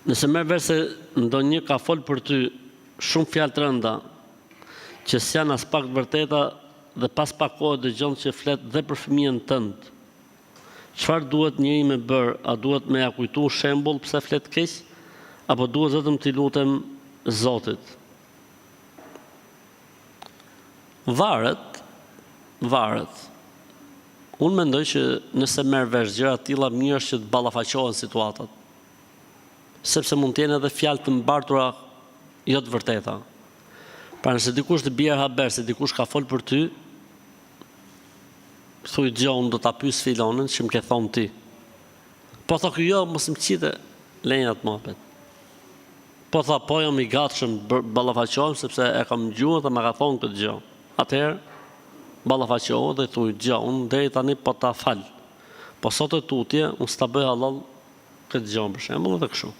Nëse merr vesh se ndonjë ka fol për ty shumë fjalë të rënda, që s'janë as pak të vërteta dhe pas pak kohë dëgjon që flet dhe për fëmijën tënd. Çfarë duhet njëri me bërë? A duhet me ja kujtu shembull pse flet keq, apo duhet vetëm t'i lutem Zotit? Varet. Unë mendoj që nëse merr vesh gjëra të tilla, mirë është që të ballafaqohen situatat. Sepse mund të jenë edhe fjalë të mbartura jo të vërteta. Pra nëse dikush të bjerë haber se dikush ka fol për ty, thuj gjë, unë do ta pyes filonin që më ke thonë ti. Po tha ky jo, mos më qite lenjat mohabet. Po tha po jam I gatshëm ballafaqohem sepse e kam dëgjuar dhe më ka thonë këtë gjë. Atëherë ballafaqohu dhe thuj gjë, unë deri tani po ta fal. Po sot e tutje, unë s'ta bëj halal këtë gjë për shembull edhe kështu.